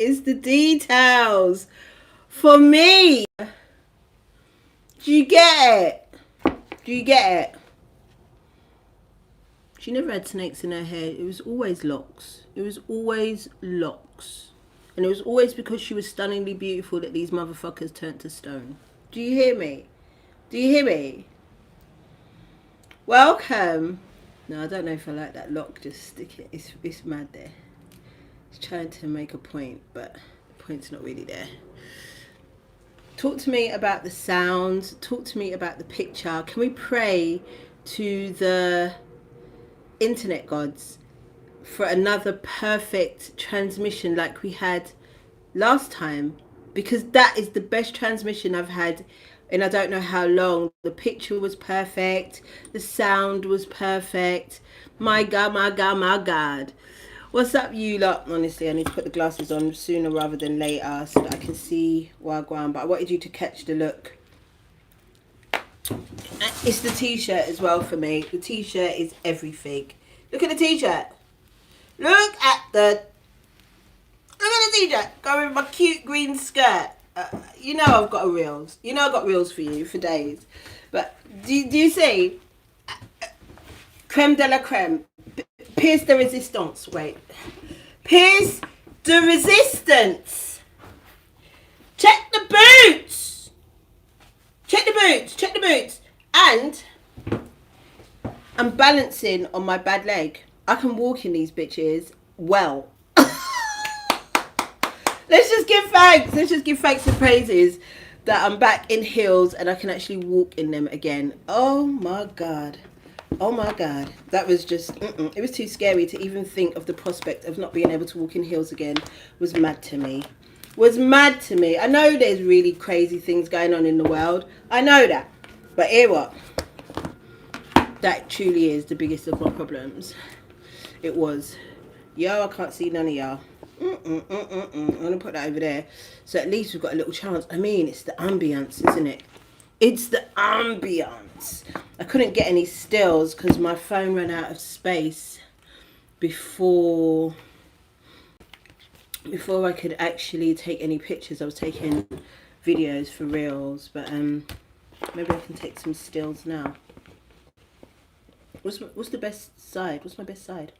It's the details. For me. Do you get it? Do you get it? She never had snakes in her hair. It was always locks. It was always locks. And it was always because she was stunningly beautiful that these motherfuckers turned to stone. Do you hear me? Do you hear me? Welcome. No, I don't know if I like that lock. Just stick it. It's mad there. It's trying to make a point, but the point's not really there. Talk to me about the sound. Talk to me about the picture. Can we pray to the internet gods for another perfect transmission like we had last time? Because that is the best transmission I've had in I don't know how long. The picture was perfect. The sound was perfect. My God, my God, my God. What's up, you lot? Honestly, I need to put the glasses on sooner rather than later so that I can see Wagwan. But I wanted you to catch the look. It's the t-shirt as well for me. The t-shirt is everything. Look at the t-shirt. Look at the t-shirt. Going with my cute green skirt. You know I've got a reels. You know I've got reels for you for days. But do you see? Creme de la creme. Pierce the resistance. Wait. Pierce the resistance. Check the boots. Check the boots. Check the boots. And I'm balancing on my bad leg. I can walk in these bitches well. Let's just give thanks. Let's just give thanks and praises that I'm back in heels and I can actually walk in them again. Oh my God. Oh my God. That was just, it was too scary to even think of the prospect of not being able to walk in heels again. Was mad to me. Was mad to me. I know there's really crazy things going on in the world. I know that. But hear what? That truly is the biggest of my problems. It was. Yo, I can't see none of y'all. I'm going to put that over there. So at least we've got a little chance. I mean, it's the ambience, isn't it? It's the ambience. I couldn't get any stills because my phone ran out of space before I could actually take any pictures. I was taking videos for reels, but maybe I can take some stills now. What's the best side? What's my best side?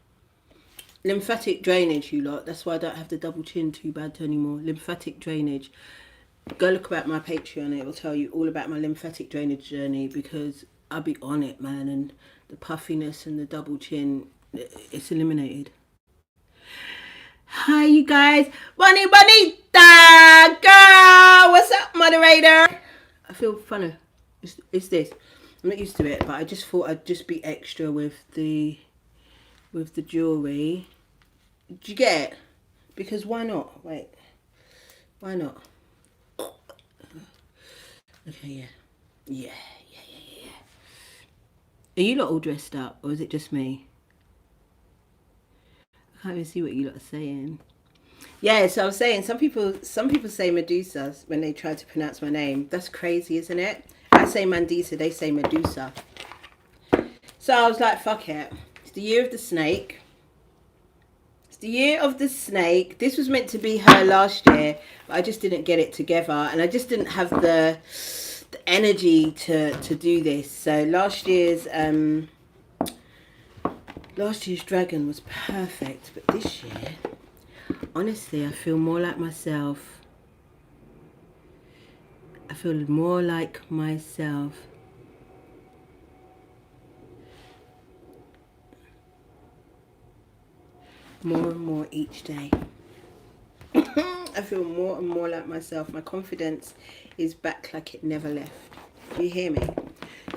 Lymphatic drainage, you lot. That's why I don't have the double chin too bad anymore. Lymphatic drainage. Go look about my Patreon. It will tell you all about my lymphatic drainage journey because I'll be on it, man. And the puffiness and the double chin, it's eliminated. Hi, you guys. Bunny Bonita! Girl! What's up, moderator? I feel funny. It's this. I'm not used to it, but I just thought I'd just be extra with the jewellery. Do you get it? Because why not? Wait. Why not? Okay, yeah. Yeah. Are you lot all dressed up, or is it just me? I can't even see what you lot are saying. Yeah, so I was saying, some people say Medusa when they try to pronounce my name. That's crazy, isn't it? I say Mandisa, they say Medusa. So I was like, fuck it. It's the year of the snake. It's the year of the snake. This was meant to be her last year, but I just didn't get it together. And I just didn't have the energy to do this. So last year's dragon was perfect. But this year, honestly, I feel more like myself. I feel more like myself. More and more each day. I feel more and more like myself. My confidence is back like it never left. Do you hear me?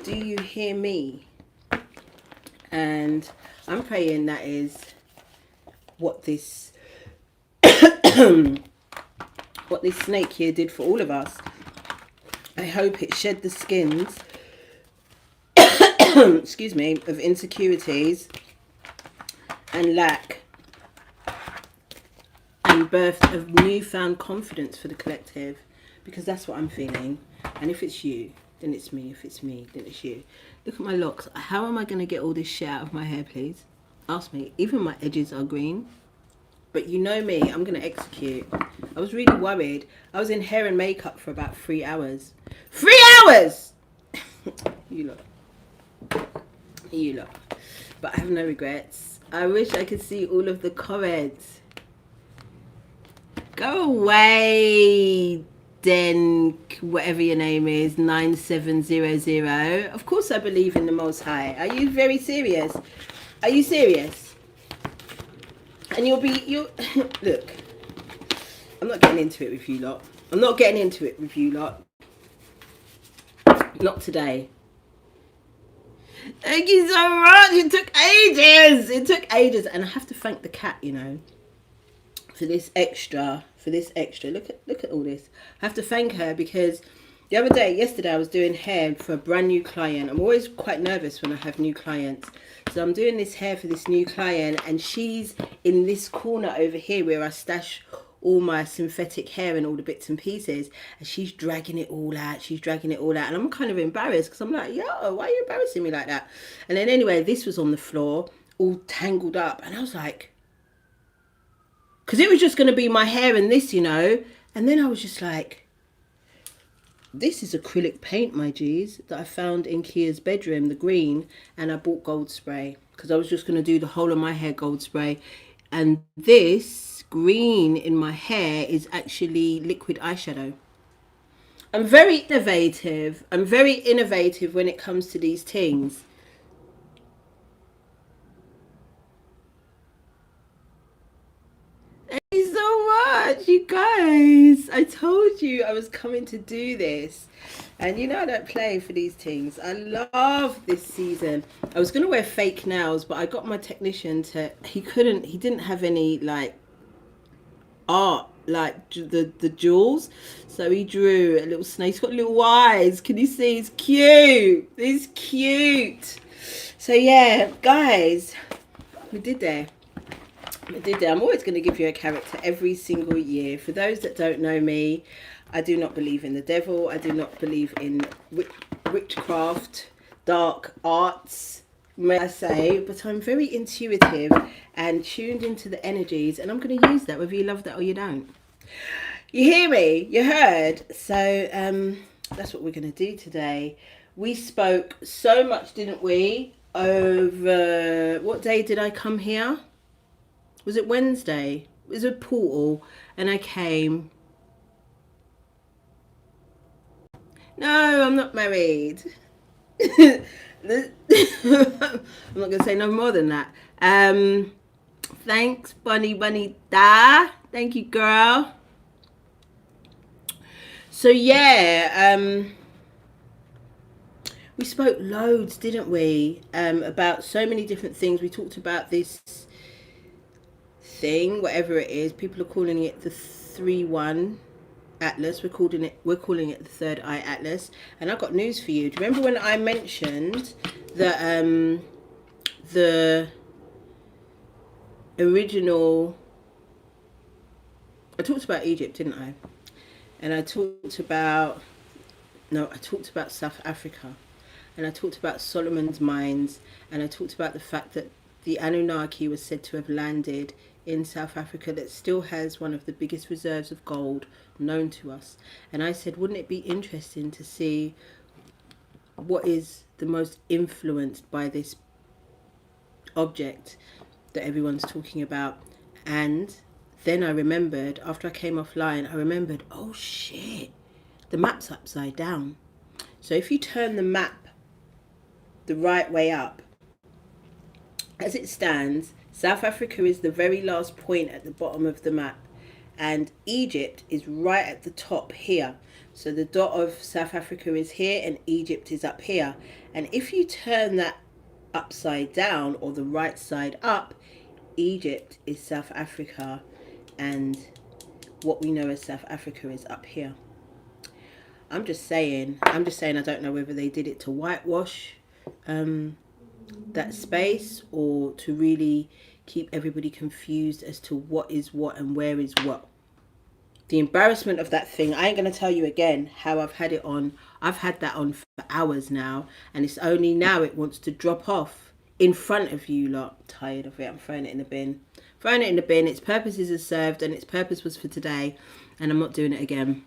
Do you hear me? And I'm praying that is what this what this snake here did for all of us. I hope it shed the skins excuse me, of insecurities and lack and birthed a newfound confidence for the collective, because that's what I'm feeling. And if it's you, then it's me. If it's me, then it's you. Look at my locks. How am I going to get all this shit out of my hair, please? Ask me. Even my edges are green. But you know me, I'm going to execute. I was really worried. I was in hair and makeup for about 3 hours. 3 hours! You lot. You lot. But I have no regrets. I wish I could see all of the comments. Go away, Den, whatever your name is, 9700. Of course I believe in the Most High. Are you very serious? Are you serious? And you'll look, I'm not getting into it with you lot. I'm not getting into it with you lot. Not today. Thank you so much. It took ages. It took ages. And I have to thank the cat, you know, for this extra. Look at all this. I have to thank her because yesterday I was doing hair for a brand new client. I'm always quite nervous when I have new clients. So I'm doing this hair for this new client, and she's in this corner over here where I stash all my synthetic hair and all the bits and pieces, and she's dragging it all out. And I'm kind of embarrassed because I'm like, yo, why are you embarrassing me like that? And then anyway, this was on the floor, all tangled up, and I was like, because it was just going to be my hair and this, you know. And then I was just like, this is acrylic paint, my G's, that I found in Kia's bedroom, the green, and I bought gold spray because I was just going to do the whole of my hair gold spray. And this green in my hair is actually liquid eyeshadow. I'm very innovative. When it comes to these things. Thank you so much, you guys. I told you I was coming to do this. And you know I don't play for these things. I love this season. I was going to wear fake nails, but I got my technician to... He didn't have any, like, art, like the jewels. So he drew a little snake. He's got little eyes. Can you see? It's cute. It's cute. So, yeah, guys, we did there. I'm always going to give you a character every single year. For those that don't know me, I do not believe in the devil. I do not believe in witchcraft, dark arts, may I say. But I'm very intuitive and tuned into the energies. And I'm going to use that whether you love that or you don't. You hear me? You heard? So that's what we're going to do today. We spoke so much, didn't we? Over... What day did I come here? Was it Wednesday? It was a portal, and I came. No, I'm not married. I'm not going to say no more than that. Thanks, Bunny Da. Thank you, girl. So, yeah, we spoke loads, didn't we? About so many different things. We talked about this thing, whatever it is. People are calling it the 3-1 Atlas. We're calling it the Third Eye Atlas. And I've got news for you. Do you remember when I mentioned that the original... I talked about Egypt, didn't I? And I talked about South Africa. And I talked about Solomon's Mines. And I talked about the fact that the Anunnaki was said to have landed in South Africa that still has one of the biggest reserves of gold known to us. And I said, wouldn't it be interesting to see what is the most influenced by this object that everyone's talking about? And then I remembered, after I came offline, I remembered, oh shit, the map's upside down. So if you turn the map the right way up, as it stands, South Africa is the very last point at the bottom of the map, and Egypt is right at the top here. So the dot of South Africa is here and Egypt is up here. And if you turn that upside down, or the right side up, Egypt is South Africa, and what we know as South Africa is up here. I'm just saying I don't know whether they did it to whitewash that space, or to really keep everybody confused as to what is what and where is what. The embarrassment of that thing, I ain't going to tell you again how I've had it on. I've had that on for hours now, and it's only now it wants to drop off in front of you lot. I'm tired of it. I'm throwing it in the bin. Throwing it in the bin. Its purpose is served, and its purpose was for today, and I'm not doing it again.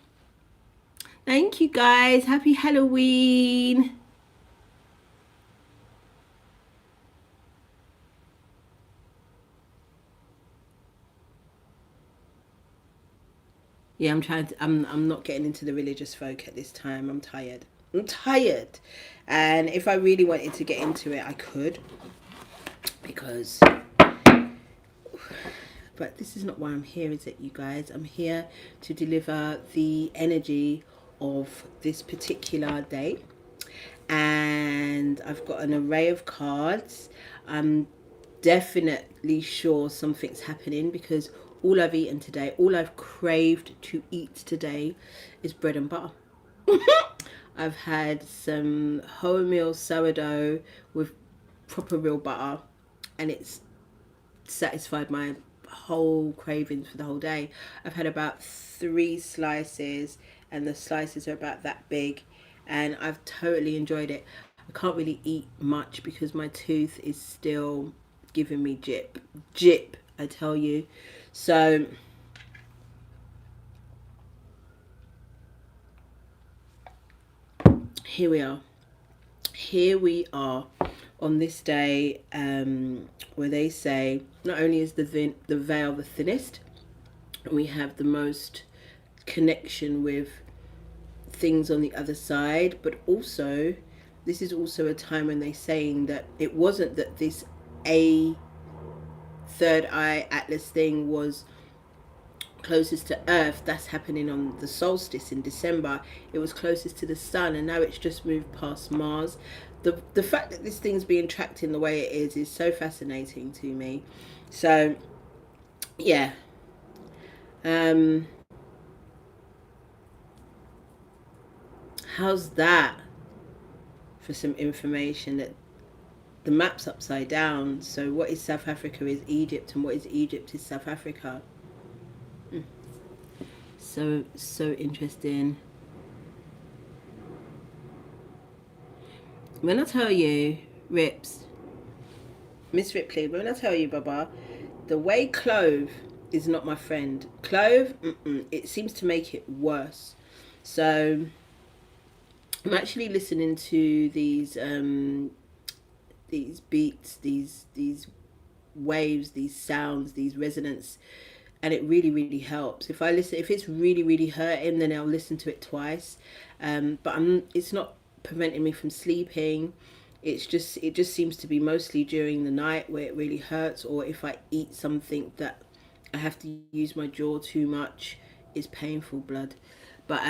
Thank you guys. Happy Halloween. Yeah, I'm not getting into the religious folk at this time. I'm tired. And if I really wanted to get into it, I could, because, but this is not why I'm here, is it, you guys? I'm here to deliver the energy of this particular day, and I've got an array of cards. I'm definitely sure something's happening, because all I've eaten today, all I've craved to eat today is bread and butter. I've had some wholemeal sourdough with proper real butter, and it's satisfied my whole cravings for the whole day. I've had about 3 slices, and the slices are about that big, and I've totally enjoyed it. I can't really eat much because my tooth is still giving me jip, I tell you. So here we are on this day, where they say not only is the veil the thinnest, we have the most connection with things on the other side, but also this is also a time when they're saying that it wasn't that this third eye atlas thing was closest to Earth. That's happening on the solstice in December. It was closest to the sun, and now it's just moved past Mars. The fact that this thing's being tracked in the way it is so fascinating to me. So yeah, how's that for some information? That the map's upside down, so what is South Africa is Egypt, and what is Egypt is South Africa. So interesting. When I tell you, Rips, Miss Ripley, when I tell you, Baba, the way clove is not my friend. Clove, it seems to make it worse. So I'm actually listening to these beats, these waves, these sounds, these resonance, and it really helps. If it's really hurting, then I'll listen to it twice. But it's not preventing me from sleeping. It just seems to be mostly during the night where it really hurts, or if I eat something that I have to use my jaw too much, it's painful blood. But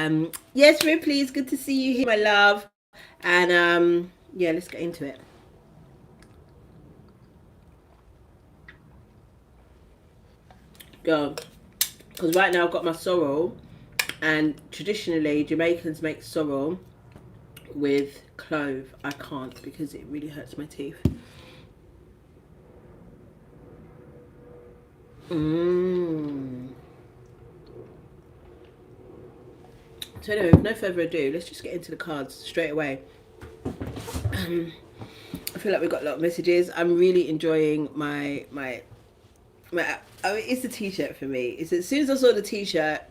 yes, Ripley, it's good to see you here, my love. And yeah, let's get into it. Go. Because right now I've got my sorrel, and traditionally Jamaicans make sorrel with clove. I can't because it really hurts my teeth. So anyway, with no further ado, let's just get into the cards straight away. I feel like we've got a lot of messages. I'm really enjoying my it's a t-shirt for me. It's as soon as I saw the t-shirt,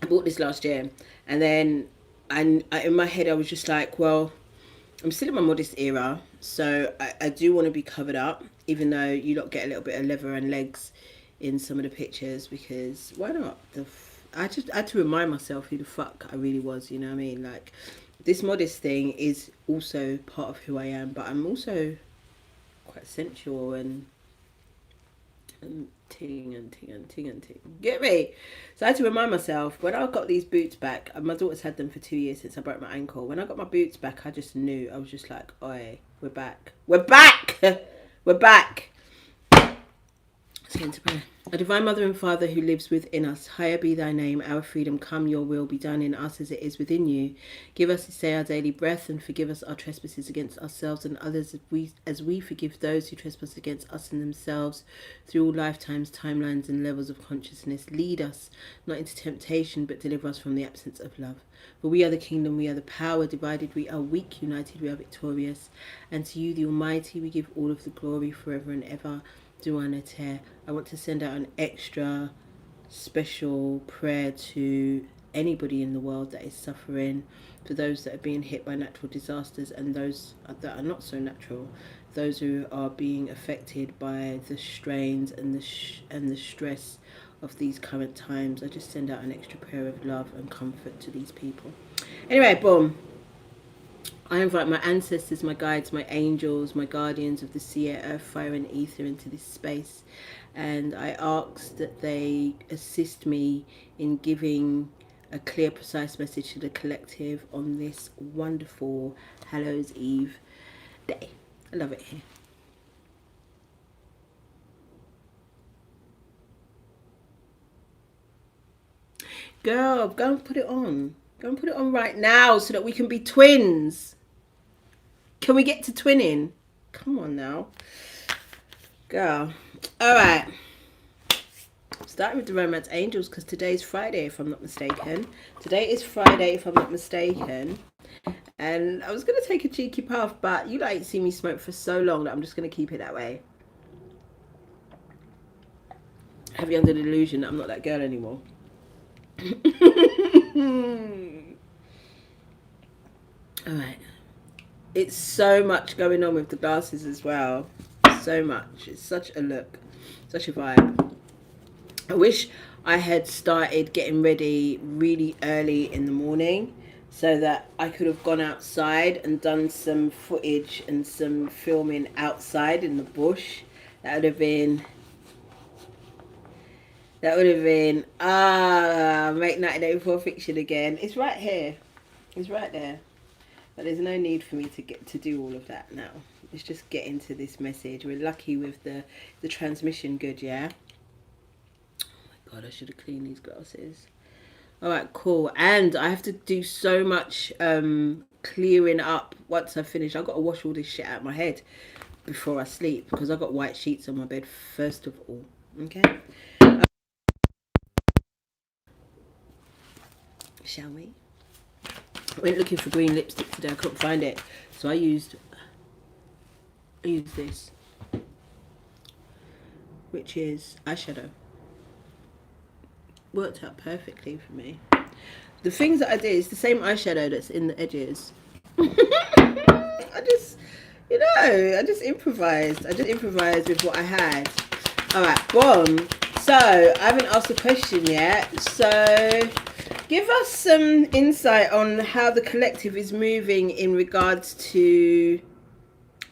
I bought this last year, and then I in my head I was just like, well, I'm still in my modest era, so I do want to be covered up, even though you lot get a little bit of leather and legs in some of the pictures, because why not? I had to remind myself who the fuck I really was, you know what I mean? Like, this modest thing is also part of who I am, but I'm also quite sensual and ting. Get me? So I had to remind myself, when I got these boots back, my daughter's had them for 2 years since I broke my ankle. When I got my boots back, I just knew. I was just like, oi, we're back. We're back! We're back! Let's get into prayer. A divine Mother and Father who lives within us, higher be thy name, our freedom come, your will be done in us as it is within you. Give us this day our daily breath, and forgive us our trespasses against ourselves and others as we forgive those who trespass against us and themselves, through all lifetimes, timelines and levels of consciousness. Lead us not into temptation, but deliver us from the absence of love. For we are the kingdom, we are the power, divided we are weak, united we are victorious. And to you, the Almighty, we give all of the glory forever and ever. Duanete. I want to send out an extra special prayer to anybody in the world that is suffering, for those that are being hit by natural disasters and those that are not so natural, those who are being affected by the strains and the stress of these current times. I just send out an extra prayer of love and comfort to these people. Anyway, boom. I invite my ancestors, my guides, my angels, my guardians of the sea, air, earth, fire, and ether into this space. And I ask that they assist me in giving a clear, precise message to the collective on this wonderful Hallows Eve day. I love it here. Girl, go and put it on. Go and put it on right now so that we can be twins. Can we get to twinning? Come on now. Girl. All right. Starting with the Romance Angels, because today's Friday, if I'm not mistaken. Today is Friday, if I'm not mistaken. And I was going to take a cheeky puff, but you ain't seen me smoke for so long that I'm just going to keep it that way. Have you under the illusion that I'm not that girl anymore? All right. It's so much going on with the glasses as well. So much. It's such a look. Such a vibe. I wish I had started getting ready really early in the morning so that I could have gone outside and done some footage and some filming outside in the bush. That would have been make 1984 fiction again. It's right here. It's right there. But there's no need for me to get to do all of that now. Let's just get into this message. We're lucky with the transmission good, yeah? Oh my God, I should have cleaned these glasses. All right, cool. And I have to do so much clearing up once I finish. I've got to wash all this shit out of my head before I sleep because I've got white sheets on my bed first of all. Okay? Shall we? I went looking for green lipstick today. I couldn't find it. So I used this, which is eyeshadow. Worked out perfectly for me. The things that I did is the same eyeshadow that's in the edges. I just improvised. I just improvised with what I had. All right, boom. So I haven't asked a question yet. So give us some insight on how the collective is moving in regards to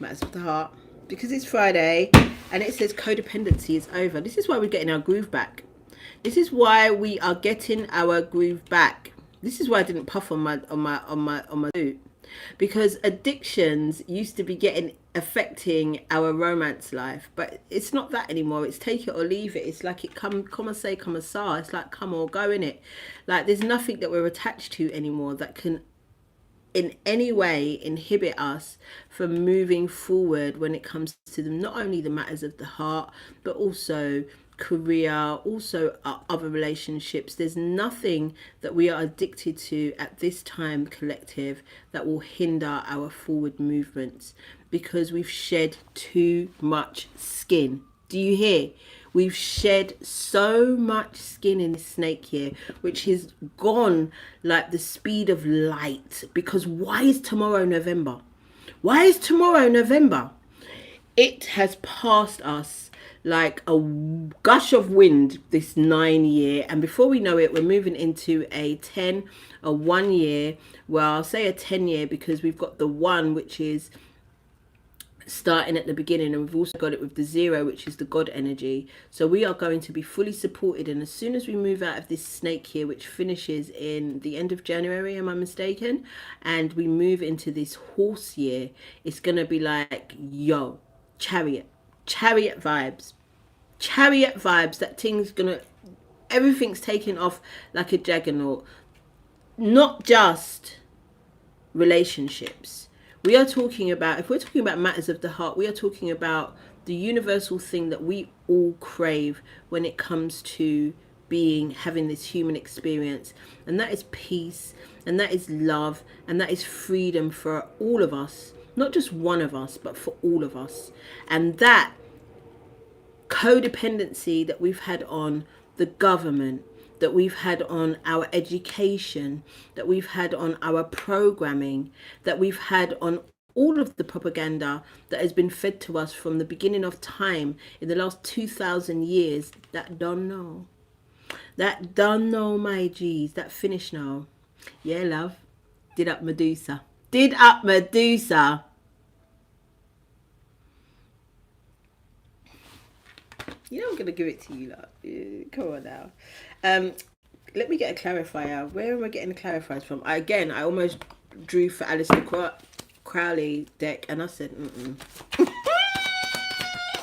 matters of the heart, because it's Friday and it says codependency is over. This is why we're getting our groove back. This is why we are getting our groove back. This is why I didn't puff on my suit, because addictions used to be affecting our romance life, but it's not that anymore. It's take it or leave it. It's like it come say come sa. It's like come or go in it. Like there's nothing that we're attached to anymore that can in any way inhibit us from moving forward when it comes to not only the matters of the heart, but also career, also our other relationships. There's nothing that we are addicted to at this time, collective, that will hinder our forward movements, because we've shed too much skin. Do you hear? We've shed so much skin in this snake here, which has gone like the speed of light. Because why is tomorrow November? Why is tomorrow November? It has passed us like a gush of wind, this 9 year. And before we know it, we're moving into a 1 year. Well, I'll say a 10 year because we've got the 1, which is starting at the beginning, and we've also got it with the 0, which is the God energy. So we are going to be fully supported, and as soon as we move out of this snake here, which finishes in the end of January, am I mistaken, and we move into this horse year, it's going to be like, yo, chariot vibes, that thing's gonna, everything's taking off like a juggernaut. Not just relationships. We are talking about, if we're talking about matters of the heart, we are talking about the universal thing that we all crave when it comes to having this human experience. And that is peace, and that is love, and that is freedom for all of us. Not just one of us, but for all of us. And that codependency that we've had on the government, that we've had on our education, that we've had on our programming, that we've had on all of the propaganda that has been fed to us from the beginning of time in the last 2,000 years, that don't know. That don't know, my G's. That finished now. Yeah, love. Did up Medusa. Did up Medusa. You know I'm going to give it to you, love. Come on now. Let me get a clarifier. Where am I getting the clarifiers from? I almost drew for Aleister Crowley deck, and I said,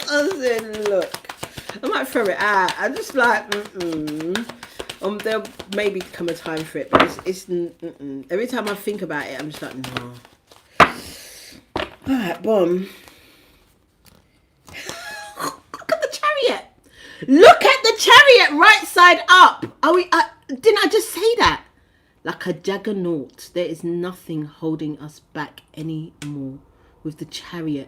I said, look, I might throw it out. I'm just like, there'll maybe come a time for it, but it's every time I think about it, I'm just like, no. All right, boom. Look at the chariot right side up. Didn't I just say that? Like a juggernaut, there is nothing holding us back anymore with the chariot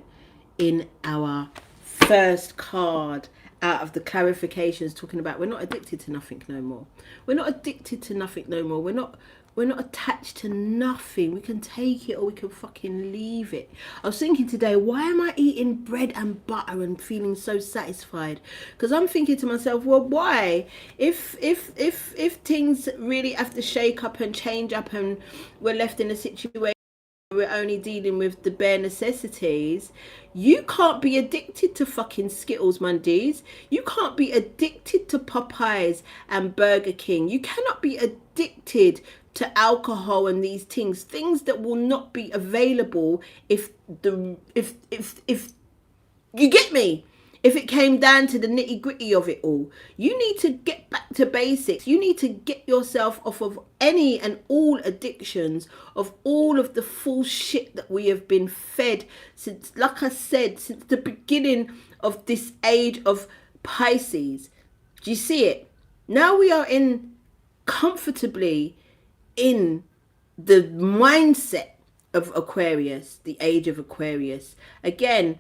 in our first card out of the clarifications, talking about we're not addicted to nothing no more. We're not addicted to nothing no more. We're not attached to nothing. We can take it or we can fucking leave it. I was thinking today, why am I eating bread and butter and feeling so satisfied? Because I'm thinking to myself, well, why? If things really have to shake up and change up and we're left in a situation we're only dealing with the bare necessities, you can't be addicted to fucking Skittles Mondays. You can't be addicted to Popeyes and Burger King. You cannot be addicted to alcohol and these things that will not be available if you get me. If it came down to the nitty gritty of it all, you need to get back to basics. You need to get yourself off of any and all addictions, of all of the full shit that we have been fed since, like I said, since the beginning of this age of Pisces. Do you see it? Now we are comfortably in the mindset of Aquarius, the age of Aquarius. Again,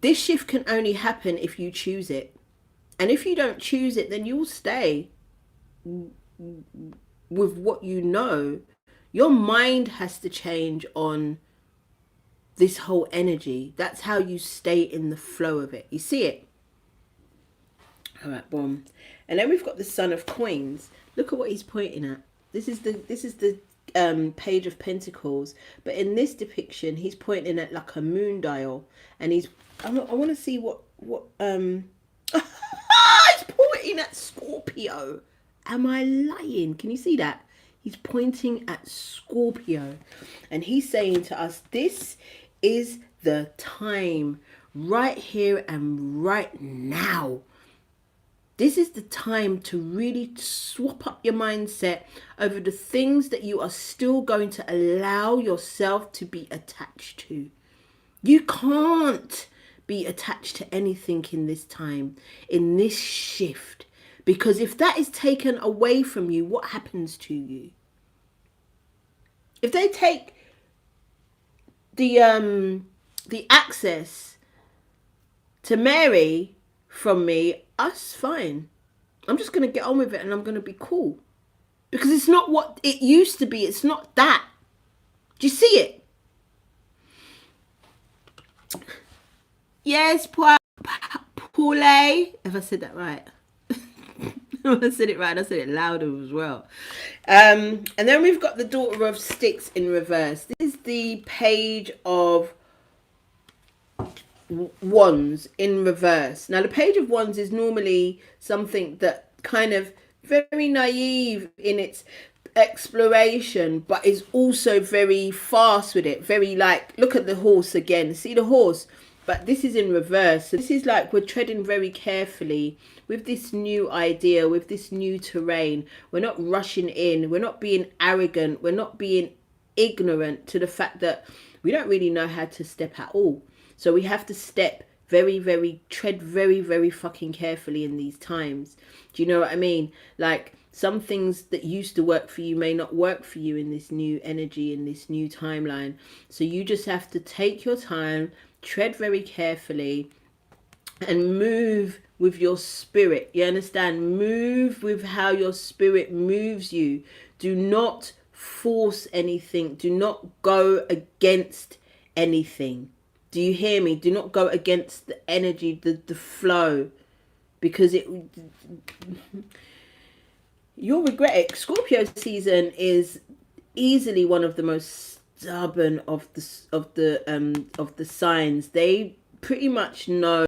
this shift can only happen if you choose it. And if you don't choose it, then you'll stay with what you know. Your mind has to change on this whole energy. That's how you stay in the flow of it. You see it? All right, boom. And then we've got the Son of Coins. Look at what he's pointing at. This is the Page of Pentacles, but in this depiction he's pointing at like a moon dial, and I want to see what he's pointing at Scorpio. Am I lying? Can you see that? He's pointing at Scorpio, and he's saying to us, this is the time, right here and right now. This is the time to really swap up your mindset over the things that you are still going to allow yourself to be attached to. You can't be attached to anything in this time, in this shift, because if that is taken away from you, what happens to you? If they take the access to Mary from me, us, fine. I'm just going to get on with it and I'm going to be cool. Because it's not what it used to be. It's not that. Do you see it? Yes, Paule. If I said that right. I said it right. I said it louder as well. And then we've got the Daughter of Sticks in reverse. This is the Page of Wands in reverse. Now the Page of Wands is normally something that kind of very naive in its exploration, but is also very fast with it, very like, look at the horse again, see the horse, but this is in reverse. So this is like we're treading very carefully with this new idea, with this new terrain. We're not rushing in, we're not being arrogant, we're not being ignorant to the fact that we don't really know how to step at all. So we have to tread very, very fucking carefully in these times. Do you know what I mean? Like, some things that used to work for you may not work for you in this new energy, in this new timeline. So you just have to take your time, tread very carefully, and move with your spirit. You understand? Move with how your spirit moves you. Do not force anything. Do not go against anything. Do you hear me? Do not go against the energy, the flow, because you'll regret it. Scorpio season is easily one of the most stubborn of the signs. They pretty much know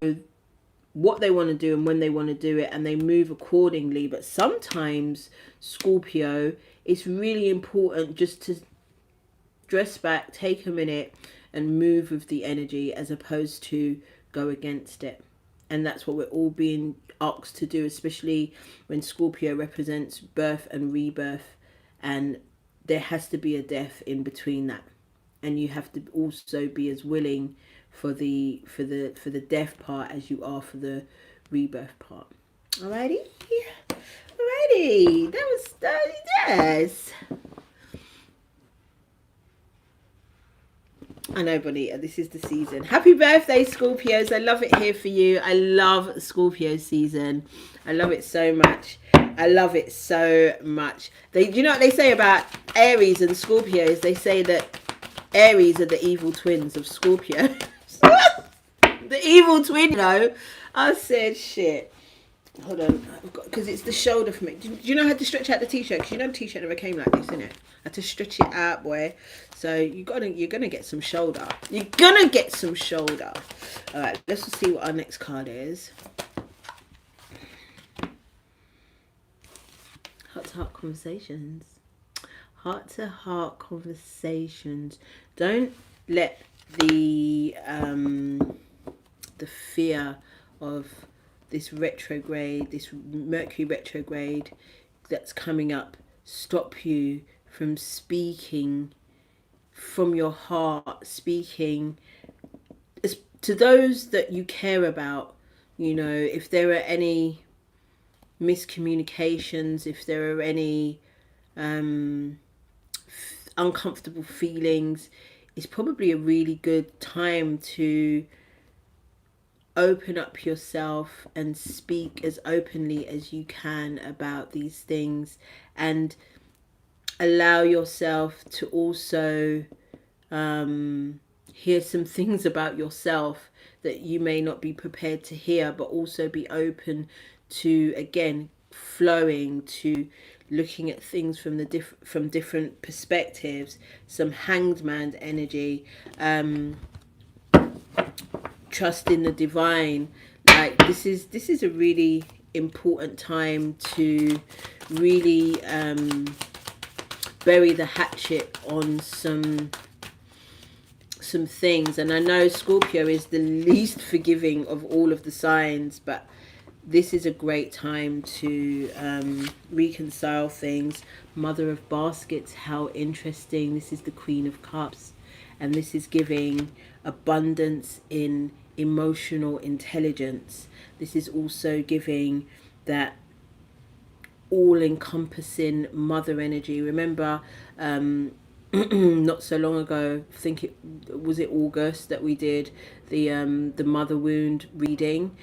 what they want to do and when they want to do it, and they move accordingly. But sometimes, Scorpio, it's really important just to dress back, take a minute and move with the energy as opposed to go against it. And that's what we're all being asked to do, especially when Scorpio represents birth and rebirth, and there has to be a death in between that, and you have to also be as willing for the death part as you are for the rebirth part. Alrighty, alrighty, that was yes. I know, Bonita, this is the season. Happy birthday, Scorpios. I love it here for you. I love Scorpio season. I love it so much. I love it so much. You know what they say about Aries and Scorpios? They say that Aries are the evil twins of Scorpio. The evil twin, you know. I said shit. Hold on, because it's the shoulder for me. Do you know how to stretch out the t-shirt? Because you know the t-shirt never came like this, innit? I had to stretch it out, boy. So you're gonna get some shoulder. You're gonna get some shoulder. All right, let's just see what our next card is. Heart-to-heart conversations. Heart-to-heart conversations. Don't let the fear of this retrograde, this Mercury retrograde that's coming up, stop you from speaking from your heart, speaking to those that you care about. You know, if there are any miscommunications, if there are any uncomfortable feelings, it's probably a really good time to open up yourself and speak as openly as you can about these things, and allow yourself to also hear some things about yourself that you may not be prepared to hear, but also be open to, again, flowing, to looking at things from from different perspectives. Some Hanged Man energy, trust in the divine. Like this is a really important time to really bury the hatchet on some things. And I know Scorpio is the least forgiving of all of the signs, but this is a great time to reconcile things. Mother of Baskets, how interesting. This is the Queen of Cups, and this is giving abundance in emotional intelligence. This is also giving that all-encompassing mother energy. Remember, not so long ago, I think it was August, that we did the mother wound reading.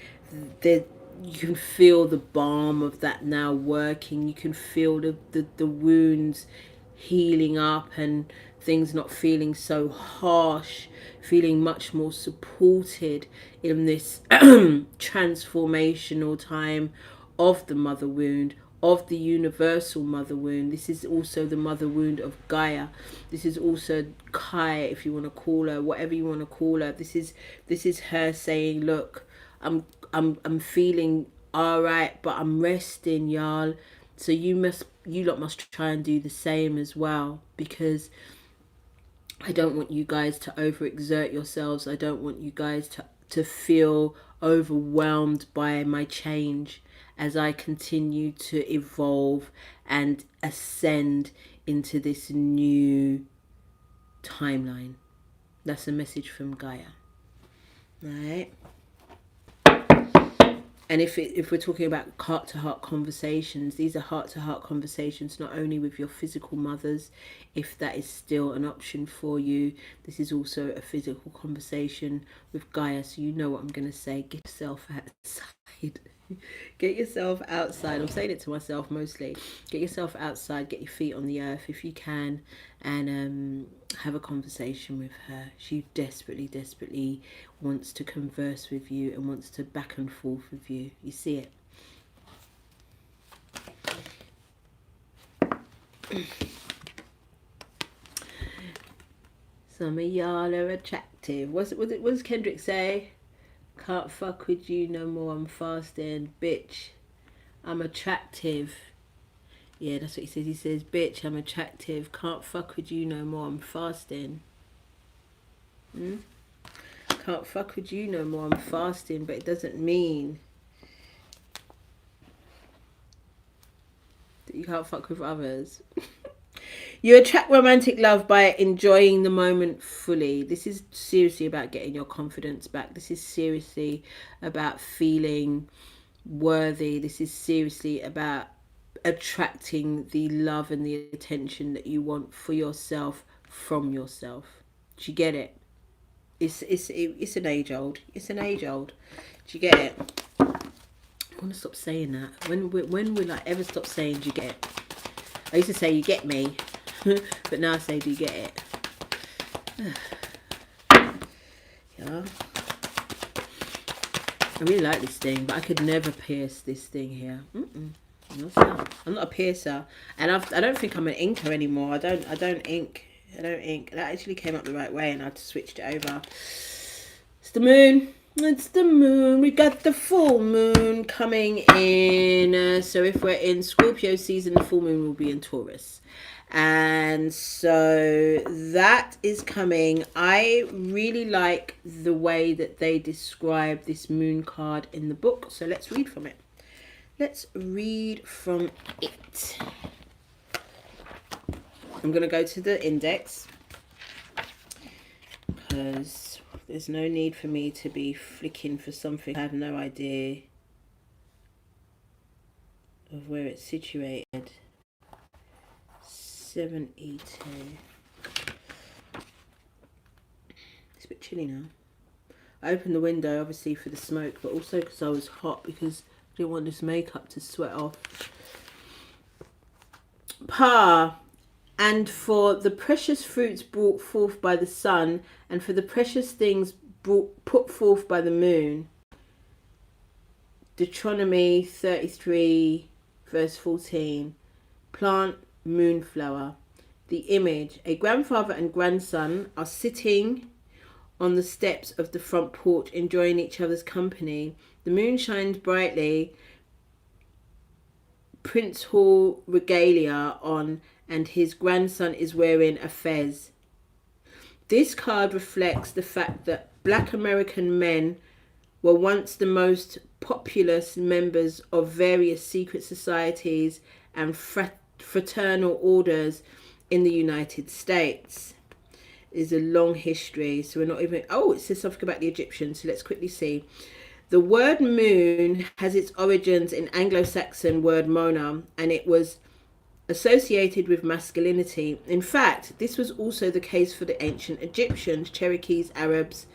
You can feel the balm of that now working. You can feel the wounds healing up, and things not feeling so harsh, feeling much more supported in this transformational time of the mother wound, of the universal mother wound. This is also the mother wound of Gaia. This is also Kai, if you want to call her, whatever you want to call her. This is her saying, look, I'm feeling all right, but I'm resting, y'all. So you lot must try and do the same as well, because I don't want you guys to overexert yourselves. I don't want you guys to feel overwhelmed by my change as I continue to evolve and ascend into this new timeline. That's a message from Gaia. All right. And if we're talking about heart-to-heart conversations, these are heart-to-heart conversations not only with your physical mothers, if that is still an option for you. This is also a physical conversation with Gaia, so you know what I'm going to say. Get yourself outside. Get yourself outside. I'm saying it to myself mostly. Get yourself outside, get your feet on the earth if you can, and have a conversation with her. She desperately, desperately wants to converse with you and wants to back and forth with you. You see it? Some of y'all are attractive. What does Kendrick say? Can't fuck with you no more, I'm fasting. Bitch, I'm attractive. Yeah, that's what he says. He says, bitch, I'm attractive. Can't fuck with you no more, I'm fasting. Can't fuck with you no more, I'm fasting. But it doesn't mean that you can't fuck with others. You attract romantic love by enjoying the moment fully. This is seriously about getting your confidence back. This is seriously about feeling worthy. This is seriously about attracting the love and the attention that you want for yourself from yourself. Do you get it? It's an age old. It's an age old. Do you get it? I want to stop saying that. When will I ever stop saying do you get it? I used to say you get me. But now I say, do you get it? Yeah. I really like this thing, but I could never pierce this thing here. No, sir. I'm not a piercer, and I don't think I'm an inker anymore. I don't ink. That actually came up the right way, and I switched it over. It's the moon. It's the moon. We got the full moon coming in. So if we're in Scorpio season, the full moon will be in Taurus. And so that is coming. I really like the way that they describe this moon card in the book. So let's read from it. Let's read from it. I'm going to go to the index because there's no need for me to be flicking for something I have no idea of where it's situated. 7E2. It's a bit chilly now. I opened the window obviously for the smoke, but also because I was hot because I didn't want this makeup to sweat off. Pa, and for the precious fruits brought forth by the sun, and for the precious things put forth by the moon. Deuteronomy 33 verse 14. Plant moonflower. The image. A grandfather and grandson are sitting on the steps of the front porch enjoying each other's company. The moon shines brightly. Prince Hall regalia on, and his grandson is wearing a fez. This card reflects the fact that Black American men were once the most populous members of various secret societies and fraternal orders in the United States. Is a long history, so we're not even... Oh, it says something about the Egyptians, so let's quickly see. The word moon has its origins in Anglo-Saxon word mona, and it was associated with masculinity. In fact, this was also the case for the ancient Egyptians, Cherokees, Arabs,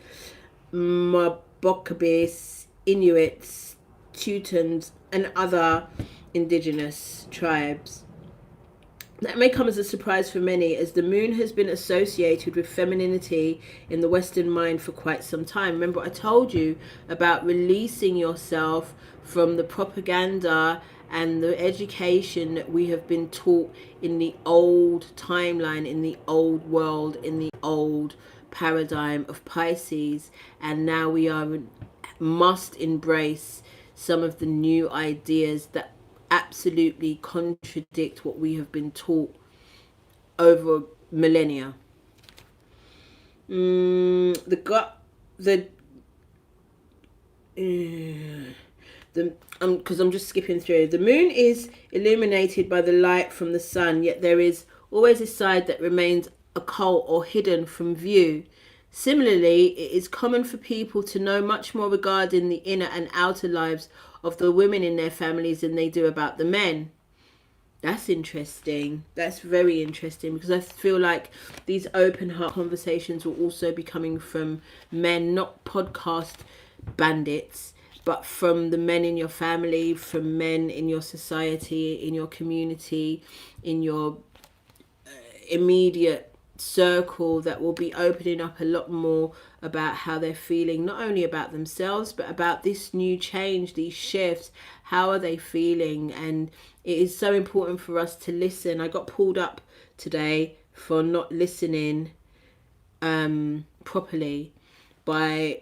Mabokabes, Inuits, Teutons, and other indigenous tribes. That may come as a surprise for many, as the moon has been associated with femininity in the Western mind for quite some time. Remember, I told you about releasing yourself from the propaganda and the education that we have been taught in the old timeline, in the old world, in the old paradigm of Pisces. And now we must embrace some of the new ideas that absolutely contradict what we have been taught over millennia. Because I'm just skipping through. The moon is illuminated by the light from the sun, yet there is always a side that remains occult or hidden from view. Similarly, it is common for people to know much more regarding the inner and outer lives of the women in their families than they do about the men. That's interesting. That's very interesting, because I feel like these open heart conversations will also be coming from men, not podcast bandits, but from the men in your family, from men in your society, in your community, in your immediate circle, that will be opening up a lot more about how they're feeling, not only about themselves, but about this new change, these shifts. How are they feeling? And it is so important for us to listen. I got pulled up today for not listening properly, by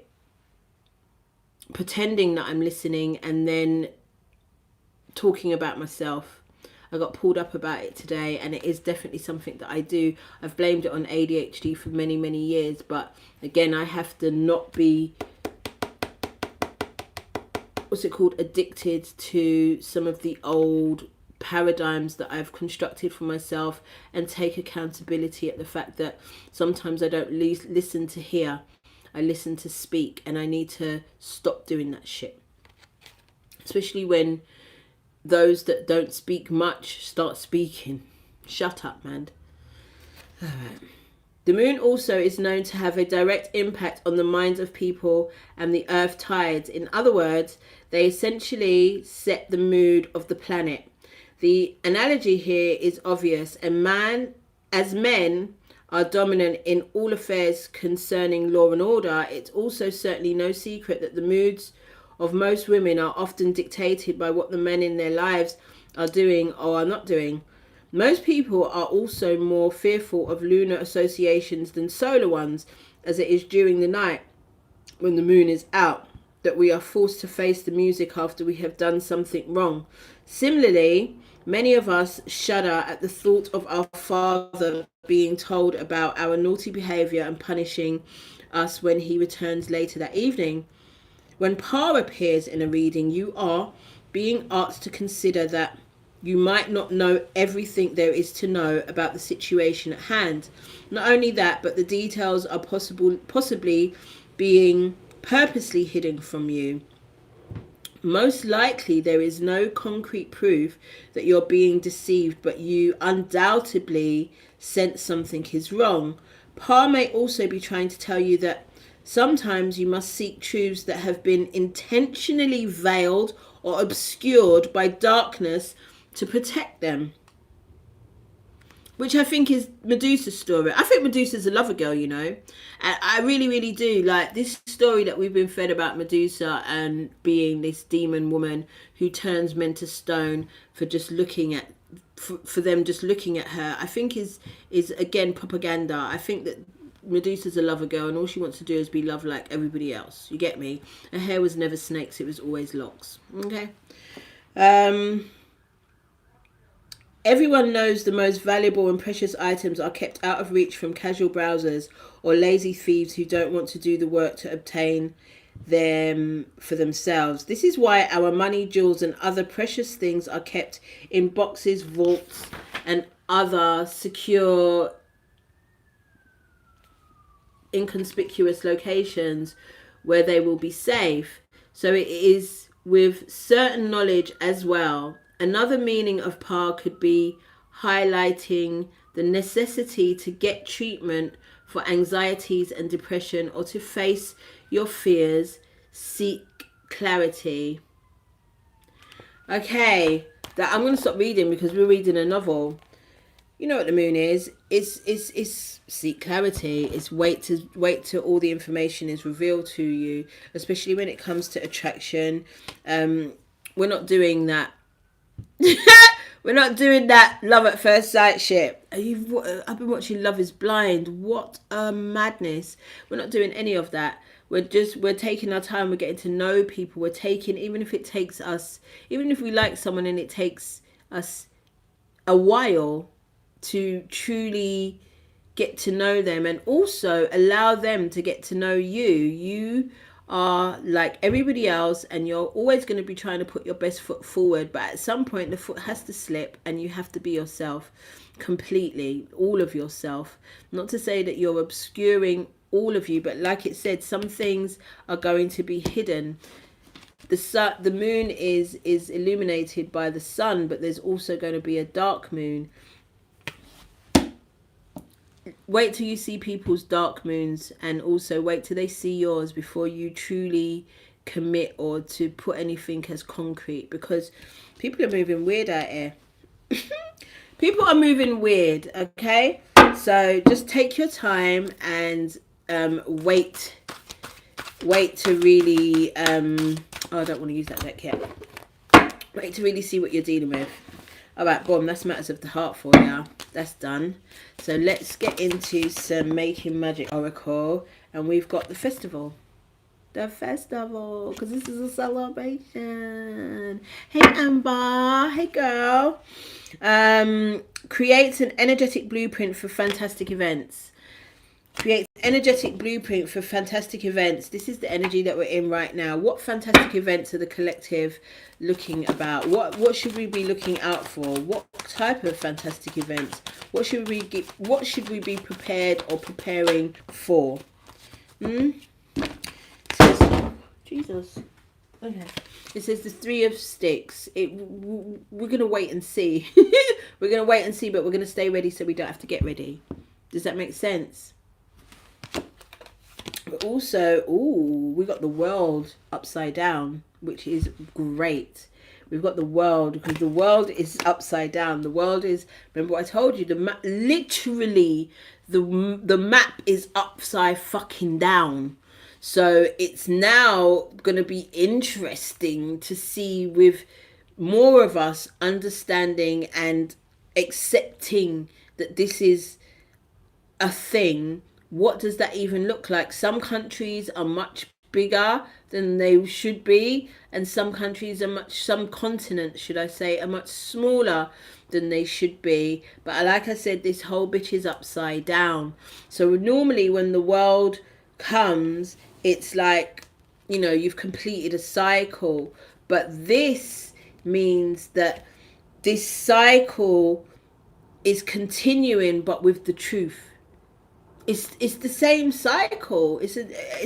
pretending that I'm listening and then talking about myself. I got pulled up about it today, and it is definitely something that I do. I've blamed it on ADHD for many, many years, but again, I have to not be, addicted to some of the old paradigms that I've constructed for myself, and take accountability at the fact that sometimes I don't listen to hear, I listen to speak, and I need to stop doing that shit. Especially when those that don't speak much start speaking. Shut up, man. All right. The moon also is known to have a direct impact on the minds of people and the earth tides. In other words, they essentially set the mood of the planet. The analogy here is obvious. As men are dominant in all affairs concerning law and order, it's also certainly no secret that the moods of most women are often dictated by what the men in their lives are doing or are not doing. Most people are also more fearful of lunar associations than solar ones, as it is during the night, when the moon is out, that we are forced to face the music after we have done something wrong. Similarly, many of us shudder at the thought of our father being told about our naughty behaviour and punishing us when he returns later that evening. When Pa appears in a reading, you are being asked to consider that you might not know everything there is to know about the situation at hand. Not only that, but the details are possibly being purposely hidden from you. Most likely there is no concrete proof that you're being deceived, but you undoubtedly sense something is wrong. Pa may also be trying to tell you that sometimes you must seek truths that have been intentionally veiled or obscured by darkness to protect them. Which I think is Medusa's story. I think Medusa's a lover girl, you know. And I really, really do. Like, this story that we've been fed about Medusa and being this demon woman who turns men to stone for just looking at, for them just looking at her, I think is again propaganda. I think that Medusa's a lover girl, and all she wants to do is be loved like everybody else. You get me? Her hair was never snakes, it was always locks. Okay. Everyone knows the most valuable and precious items are kept out of reach from casual browsers or lazy thieves who don't want to do the work to obtain them for themselves. This is why our money, jewels, and other precious things are kept in boxes, vaults, and other secure, inconspicuous locations where they will be safe. So it is with certain knowledge as well. Another meaning of Pa could be highlighting the necessity to get treatment for anxieties and depression, or to face your fears, seek clarity. Okay, that I'm going to stop reading because we're reading a novel. You know what the moon is. It's seek clarity. It's wait till all the information is revealed to you, especially when it comes to attraction. We're not doing that. We're not doing that love at first sight shit. I've been watching Love is Blind. What a madness. We're not doing any of that. We're taking our time. We're getting to know people. Even if we like someone and it takes us a while to truly get to know them, and also allow them to get to know you. You are like everybody else, and you're always going to be trying to put your best foot forward, but at some point the foot has to slip and you have to be yourself completely, all of yourself. Not to say that you're obscuring all of you, but like it said, some things are going to be hidden. the moon is illuminated by the sun, but there's also going to be a dark moon. Wait till you see people's dark moons, and also wait till they see yours before you truly commit or to put anything as concrete, because people are moving weird out here. People are moving weird, okay? So just take your time and wait to really oh, I don't want to use that deck yet. Wait to really see what you're dealing with. All right, boom, that's Matters of the Heart for you. That's done. So let's get into some Making Magic Oracle, and we've got the festival. The festival, because this is a celebration. Hey Amber, hey girl. Creates an energetic blueprint for fantastic events. Creates an energetic blueprint for fantastic events. This is the energy that we're in right now. What fantastic events are the collective looking about? What should we be looking out for? What type of fantastic events? What should we be prepared or preparing for? Jesus. Okay. It says the Three of Sticks. We're going to wait and see. We're going to wait and see, but we're going to stay ready so we don't have to get ready. Does that make sense? But also, we got the World upside down, which is great. We've got the World, because the world is upside down. The world is, remember what I told you, the map, literally, the map is upside fucking down. So it's now going to be interesting to see, with more of us understanding and accepting that this is a thing. What does that even look like? Some countries are much bigger than they should be, and some countries are some continents, should I say, are much smaller than they should be. But like I said, this whole bitch is upside down. So normally when the world comes, it's like, you know, you've completed a cycle, but this means that this cycle is continuing, but with the truth. It's the same cycle. It's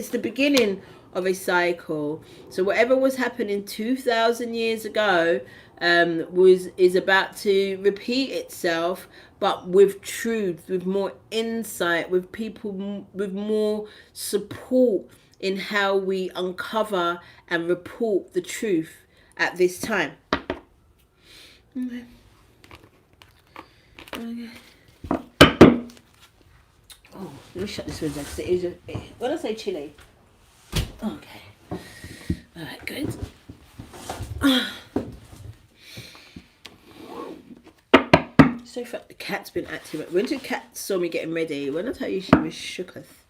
the beginning of a cycle. So whatever was happening 2,000 years ago is about to repeat itself, but with truth, with more insight, with people with more support in how we uncover and report the truth at this time. Okay. Oh, let me shut this window because it is when I say chilly. Okay. Alright, good. So the cat's been active. When the cat saw me getting ready, when I tell you she was shooketh.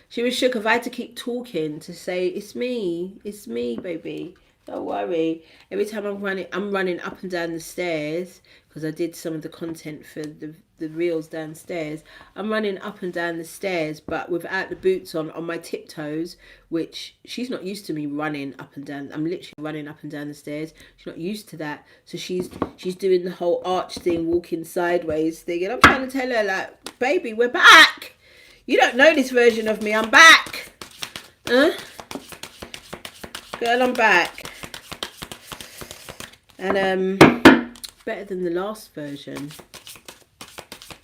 She was shook. I had to keep talking to say, it's me, baby. Don't worry. Every time I'm running up and down the stairs, because I did some of the content for the reels downstairs. I'm running up and down the stairs, but without the boots on my tiptoes, which she's not used to me running up and down. I'm literally running up and down the stairs. She's not used to that. So she's doing the whole arch thing, walking sideways thing. And I'm trying to tell her, like, baby, we're back. You don't know this version of me. I'm back. Huh? Girl, I'm back. And better than the last version.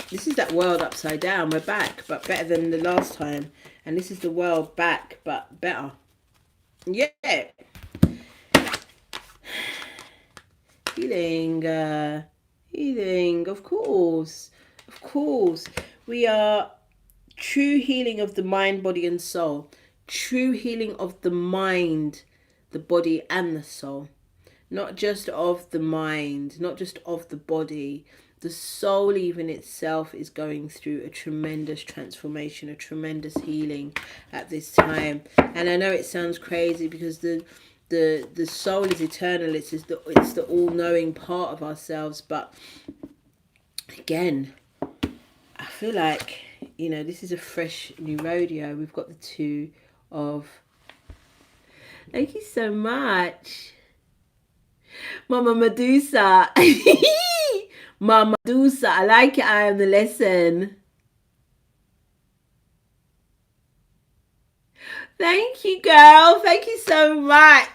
This is that world upside down. We're back, but better than the last time. And this is the world back, but better. Yeah. Healing. Healing, of course. Of course. We are true healing of the mind, body and soul. True healing of the mind, the body and the soul. Not just of the mind, not just of the body. The soul even itself is going through a tremendous transformation, a tremendous healing at this time. And I know it sounds crazy because the soul is eternal. It's the all-knowing part of ourselves. But again, I feel like, you know, this is a fresh new rodeo. We've got the two of... Thank you so much. Mama Medusa. Mama Medusa. I like it. I am the lesson. Thank you, girl. Thank you so much.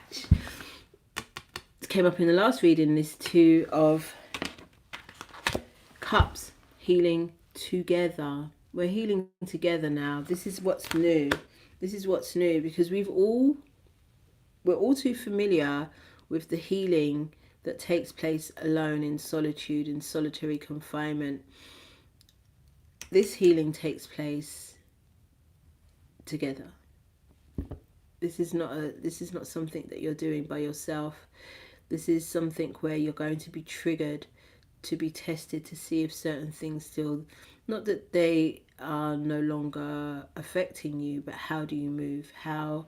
came up in the last reading, this Two of Cups, healing together. We're healing together now. This is what's new. This is what's new, because we're all too familiar with the healing that takes place alone, in solitude, in solitary confinement. This healing takes place together. This is not something that you're doing by yourself. This is something where you're going to be triggered, to be tested, to see if certain things still, not that they are no longer affecting you, but how do you move? How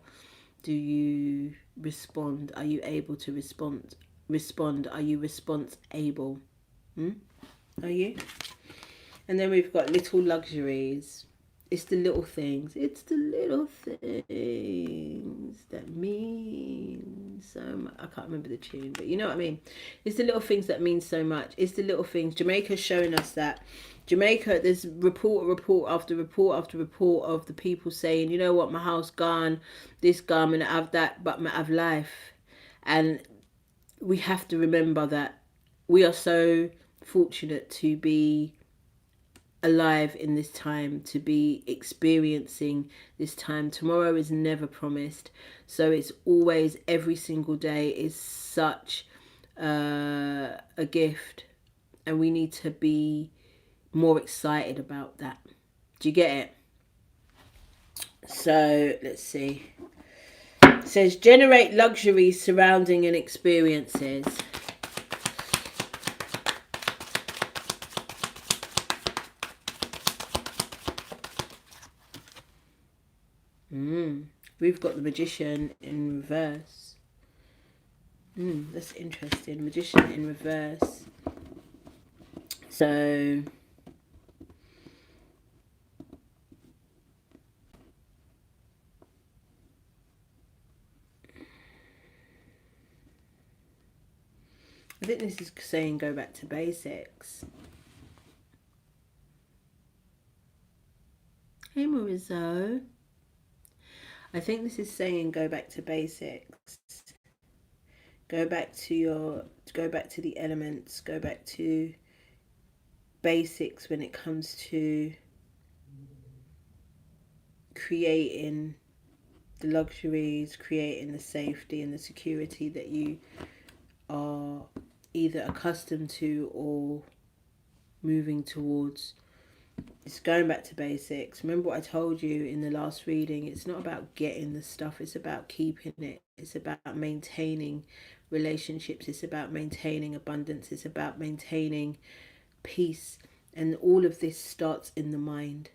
do you respond? Are you able to respond? Are you response able? Are you? And then we've got little luxuries. It's the little things. It's the little things that mean so much. I can't remember the tune, but you know what I mean. It's the little things that mean so much. It's the little things. Jamaica's showing us that. Jamaica, there's report after report after report of the people saying, you know what, my house gone, this gone, and I have that, but I have life. And we have to remember that we are so fortunate to be alive in this time, to be experiencing this time. Tomorrow is never promised, so it's always, every single day is such a gift, and we need to be more excited about that. Do you get it? So let's see. It says generate luxuries surrounding and experiences. We've got the Magician in reverse. That's interesting. Magician in reverse. So I think this is saying go back to basics. Hey Marizzo. I think this is saying go back to basics. Go back to the elements, go back to basics when it comes to creating the luxuries, creating the safety and the security that you are either accustomed to or moving towards. It's going back to basics. Remember what I told you in the last reading. It's not about getting the stuff. It's about keeping it. It's about maintaining relationships. It's about maintaining abundance. It's about maintaining peace. And all of this starts in the mind.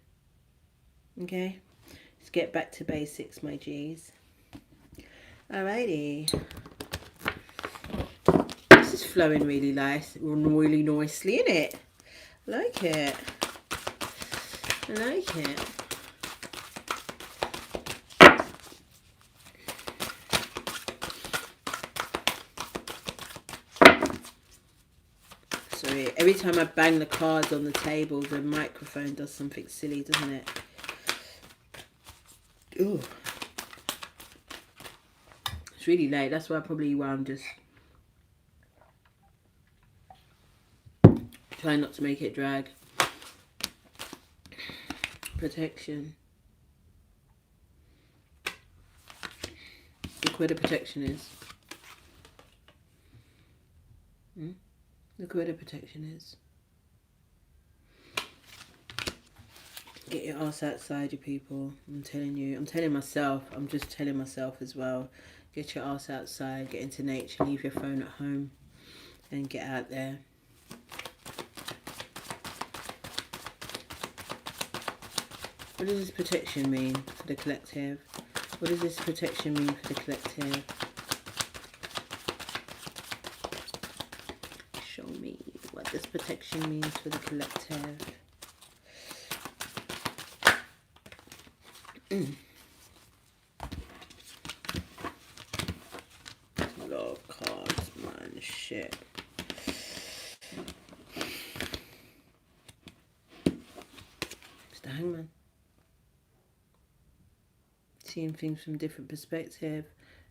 Okay? Let's get back to basics, my G's. Alrighty. This is flowing really nice, really nicely, isn't it? Like it. I like it. Sorry, every time I bang the cards on the table, the microphone does something silly, doesn't it? Ooh. It's really late. That's why I'm just trying not to make it drag. Protection. Look where the protection is. Look where the protection is. Get your ass outside, you people. I'm telling you. I'm telling myself. I'm just telling myself as well. Get your ass outside. Get into nature. Leave your phone at home. And get out there. What does this protection mean for the collective? What does this protection mean for the collective? Show me what this protection means for the collective. A lot of cards, man. Shit. It's the Hangman. Seeing things from different perspective,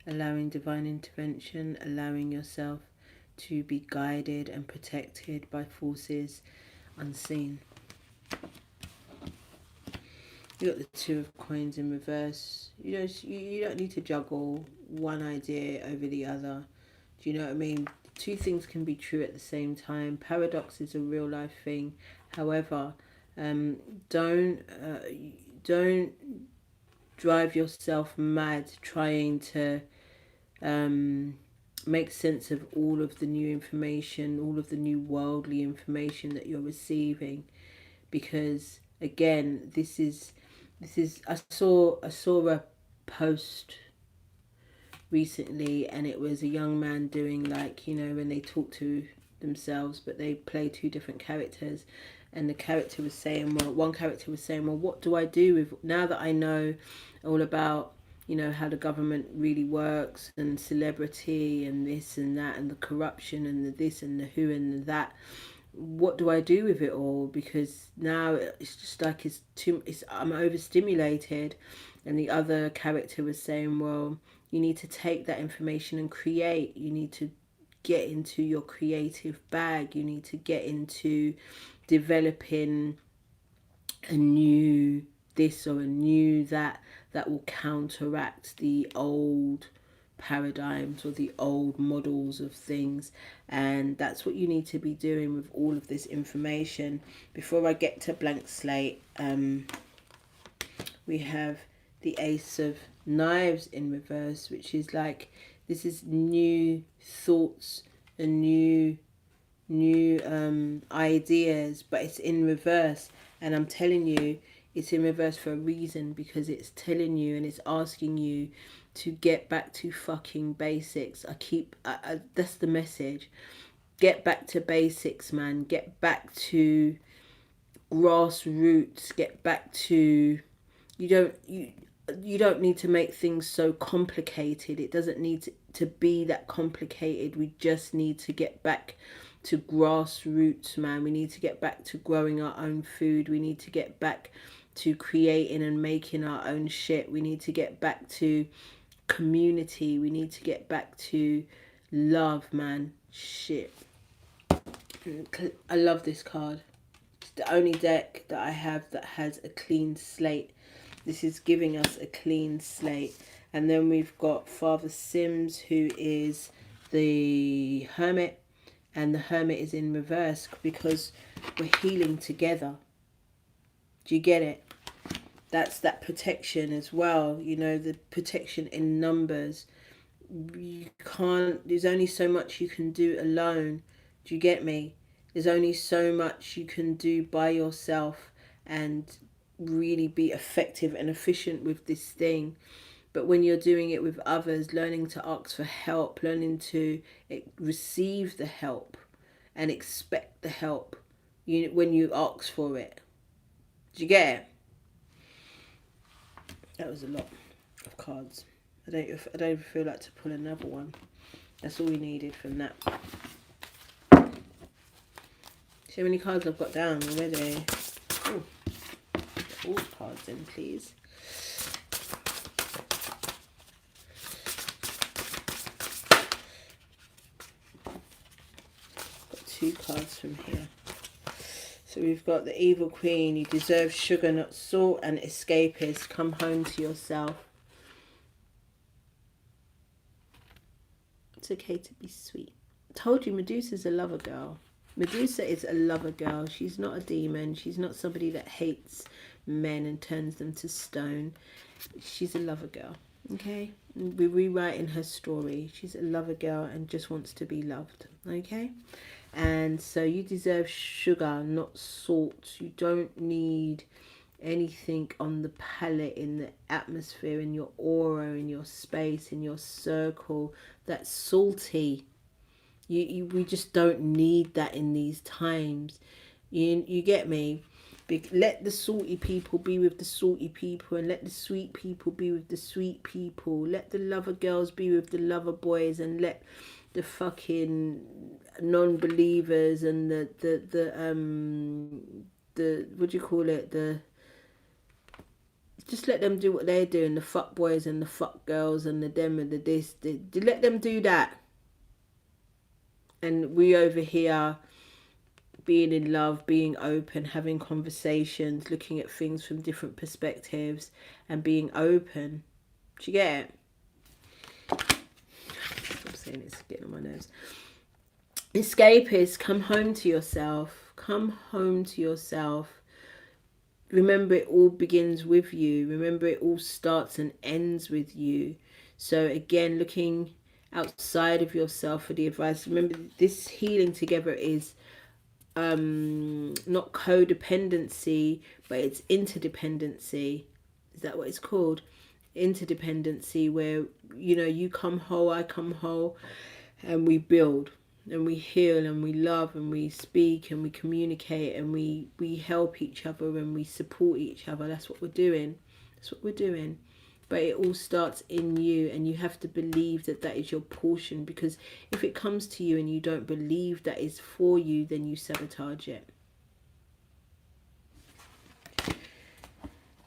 allowing divine intervention, allowing yourself to be guided and protected by forces unseen. You got the Two of Coins in reverse. You don't need to juggle one idea over the other. Do you know what I mean? Two things can be true at the same time. Paradox is a real life thing. However, don't drive yourself mad trying to make sense of all of the new information, all of the new worldly information that you're receiving, because again, this is I saw a post recently, and it was a young man doing, like, when they talk to themselves but they play two different characters, and the character was saying, well, one character was saying, well, what do I do with, now that I know all about, how the government really works, and celebrity and this and that and the corruption and the this and the who and the that, what do I do with it all? Because now it's just like I'm overstimulated. And the other character was saying, well, you need to take that information and create. You need to get into your creative bag. You need to get into developing a new this or a new that will counteract the old paradigms or the old models of things. And that's what you need to be doing with all of this information. Before I get to blank slate, we have the Ace of Knives in reverse, which is like, this is new thoughts and new ideas, but it's in reverse. And I'm telling you, it's in reverse for a reason, because it's telling you and it's asking you to get back to fucking basics. That's the message. Get back to basics, man. Get back to grassroots. Get back to, you don't need to make things so complicated. It doesn't need to be that complicated. We just need to get back to grassroots, man. We need to get back to growing our own food. We need to get back to creating and making our own shit. We need to get back to community. We need to get back to love, man. Shit. I love this card. It's the only deck that I have that has a clean slate. This is giving us a clean slate. And then we've got Father Sims, who is the Hermit. And the Hermit is in reverse because we're healing together. Do you get it? That's that protection as well. The protection in numbers. There's only so much you can do alone. Do you get me? There's only so much you can do by yourself and really be effective and efficient with this thing. But when you're doing it with others, learning to ask for help, learning to receive the help and expect the help when you ask for it. Do you get it? That was a lot of cards. I don't even feel like to pull another one. That's all we needed from that. See how many cards I've got down already. Ooh. Get all the cards in, please. Got 2 cards from here. So we've got the Evil Queen. You deserve sugar, not salt. And Escapist. Come home to yourself. It's okay to be sweet. Told you, Medusa's a lover girl. Medusa is a lover girl. She's not a demon. She's not somebody that hates men and turns them to stone. She's a lover girl. Okay? We're rewriting her story. She's a lover girl and just wants to be loved. Okay? And so you deserve sugar, not salt. You don't need anything on the palette, in the atmosphere, in your aura, in your space, in your circle that's salty. We just don't need that in these times. You get me? Let the salty people be with the salty people, and let the sweet people be with the sweet people. Let the lover girls be with the lover boys, and let the fucking non-believers and the what do you call it, the Just let them do what they're doing, the fuck boys and the fuck girls and the them and the this. Let them do that. And we over here being in love, being open, having conversations, looking at things from different perspectives and being open. Do you get it? I'm saying it's getting on my nerves. Escapists, come home to yourself. Come home to yourself. Remember, it all begins with you. Remember, it all starts and ends with you. So again, looking outside of yourself for the advice. Remember, this healing together is not codependency, but it's interdependency. Is that what it's called? Interdependency, where, you know, you come whole, I come whole, and we build and we heal and we love and we speak and we communicate and we help each other and we support each other. That's what we're doing. That's what we're doing. But it all starts in you, and you have to believe that that is your portion, because if it comes to you and you don't believe that is for you, then you sabotage it.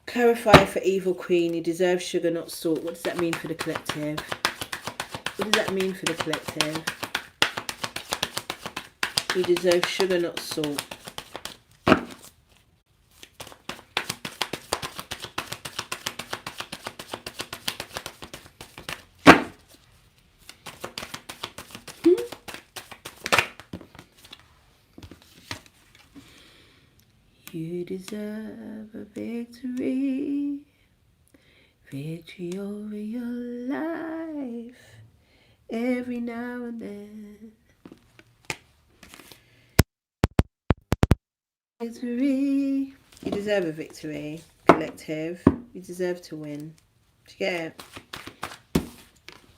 Clarify for Evil Queen. You deserve sugar, not salt. What does that mean for the collective? What does that mean for the collective? You deserve sugar, not salt. You deserve a victory. Victory over your life. Every now and then. Victory. You deserve a victory, collective. You deserve to win. Do you get it?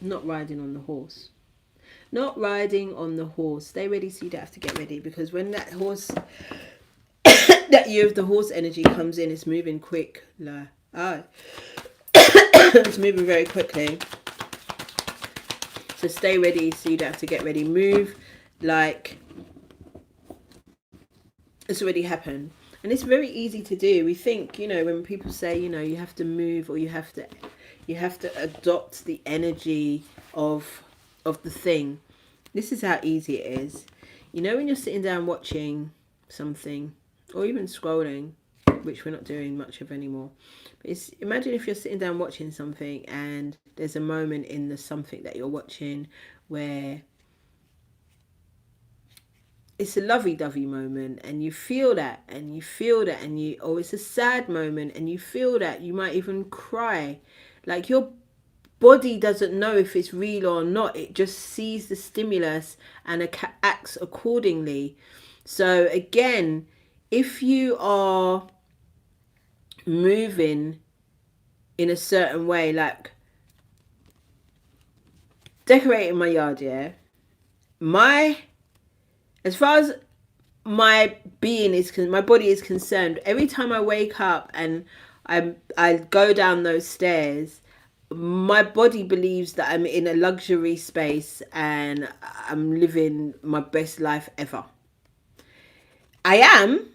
Not riding on the horse. Not riding on the horse. Stay ready so you don't have to get ready, because when that horse, that year of the horse energy comes in, it's moving quick. It's moving very quickly. So stay ready so you don't have to get ready. Move like it's already happened. And it's very easy to do. We think, you know, when people say, you know, you have to move, or you have to adopt the energy of the thing. This is how easy it is. You know, when you're sitting down watching something, or even scrolling, which we're not doing much of anymore. But imagine if you're sitting down watching something and there's a moment in the something that you're watching where it's a lovey-dovey moment, and you feel that, and or it's a sad moment and you feel that, you might even cry. Like, your body doesn't know if it's real or not. It just sees the stimulus and acts accordingly. So again, if you are moving in a certain way, like decorating my yard, yeah, as far as my being is, my body is concerned, every time I wake up and I go down those stairs, my body believes that I'm in a luxury space and I'm living my best life ever. I am,